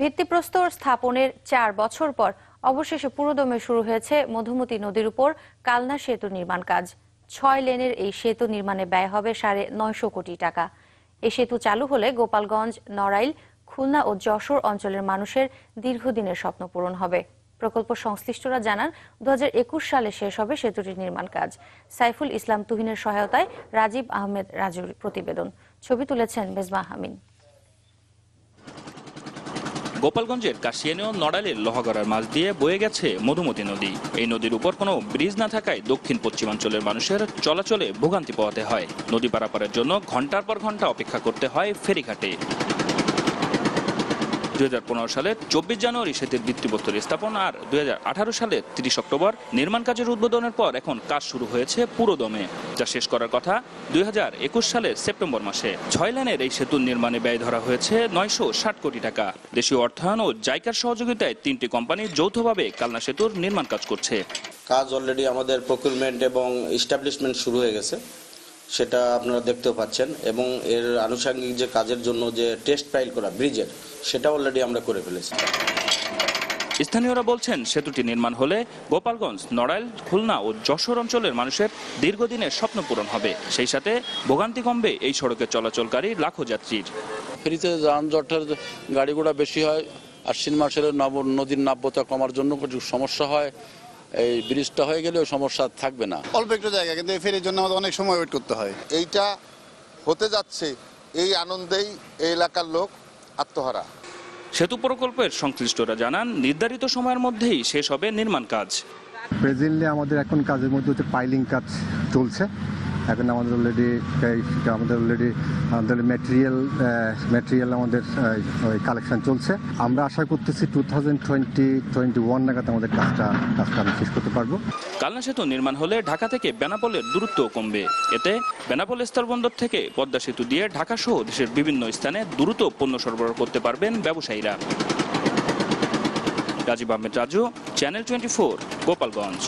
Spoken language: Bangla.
ভিত্তিপ্রস্তর স্থাপনের 4 বছর পর অবশেষে পুরোদমে শুরু হয়েছে মধুমতি নদীর উপর কালনা সেতু নির্মাণ কাজ। 6 লেনের এই সেতু নির্মাণে ব্যয় হবে 950 কোটি টাকা। এই সেতু চালু হলে গোপালগঞ্জ, নড়াইল, খুলনা ও যশোর অঞ্চলের মানুষের দীর্ঘদিনের স্বপ্ন পূরণ হবে। প্রকল্প সংশ্লিষ্টরা জানান 2021 সালে শেষ হবে সেতুটির নির্মাণ কাজ। সাইফুল ইসলাম তুহিনের সহায়তায় রাজীব আহমেদ রাজুর প্রতিবেদন। ছবি তুলেছেন মেজবা আমিন। গোপালগঞ্জের কাশিয়ানী ও নড়াইলের লোহাগড়ার মাঝ দিয়ে বয়ে গেছে মধুমতি নদী। এই নদীর উপর কোনো ব্রিজ না থাকায় দক্ষিণ পশ্চিমাঞ্চলের মানুষের চলাচলে ভোগান্তি পোহাতে হয়। নদী পারাপারের জন্য ঘন্টার পর ঘন্টা অপেক্ষা করতে হয় ফেরিঘাটে। 2015 সালের 24 জানুয়ারি সেতুর ভিত্তিপ্রস্তর স্থাপন আর 2018 সালের 30 অক্টোবর নির্মাণ কাজের উদ্বোধনের পর এখন কাজ শুরু হয়েছে পুরোদমে, যা শেষ করার কথা 2021 সালের সেপ্টেম্বর মাসে। 6 লেনের এই সেতুর নির্মাণে ব্যয় ধরা হয়েছে 960 কোটি টাকা। দেশীয় অর্থায়ন ও জাইকার সহযোগিতায় 3টি কোম্পানি যৌথভাবে কালনা সেতুর নির্মাণ কাজ করছে। কাজ অলরেডি আমাদের প্রকিউরমেন্ট এবং এস্টাবলিশমেন্ট শুরু হয়ে গেছে, সেটা আপনারা দেখতেও পাচ্ছেন, এবং এর আনুষঙ্গিক যে কাজের জন্য যে টেস্ট ফাইল করা ব্রিজের, সেটা অলরেডি আমরা করে ফেলেছি। স্থানীয়রা বলছেন সেতুটি নির্মাণ হলে গোপালগঞ্জ, নড়াইল, খুলনা ও যশোর অঞ্চলের মানুষের দীর্ঘদিনের স্বপ্ন পূরণ হবে। সেই সাথে ভোগান্তি কমবে এই সড়কে চলাচলকারী লাখো যাত্রীর। ফেরিতে যানজটের গাড়ি ঘোড়া বেশি হয়, আশ্বিন মাসের নদীর নাব্যতা কমার জন্য কিছু সমস্যা হয়। এই ব্রিজটা হয়ে গেলে ওই সমস্যা থাকবে না। অল্প একটু জায়গা, কিন্তু এই ফেরির জন্য আমাদের অনেক সময় ওয়েট করতে হয়। এইটা হতে যাচ্ছে, এই আনন্দেই এই এলাকার লোক আত্মহারা। সেতু প্রকল্পের সংশ্লিষ্টরা জানান নির্ধারিত সময়ের মধ্যেই শেষ হবে নির্মাণ কাজ। প্রেজেন্টলি আমাদের এখন কাজের মধ্যে হচ্ছে পাইলিং কাজ চলছে। এখন আমাদের অলরেডি ম্যাটেরিয়াল আমাদের কালেকশন চলছে। আমরা আশা করতেছি 2021 নাগাদ আমাদের কাজটা আমি শেষ করতে পারবো। কালনা সেতু নির্মাণ হলে ঢাকা থেকে বেনাপোলের দূরত্ব কমবে। এতে বেনাপোল স্থলবন্দর থেকে পদ্মা সেতু দিয়ে ঢাকা সহ দেশের বিভিন্ন স্থানে দ্রুত পণ্য সরবরাহ করতে পারবেন ব্যবসায়ীরা। রাজীব আহমেদ রাজু, চ্যানেল 24, গোপালগঞ্জ।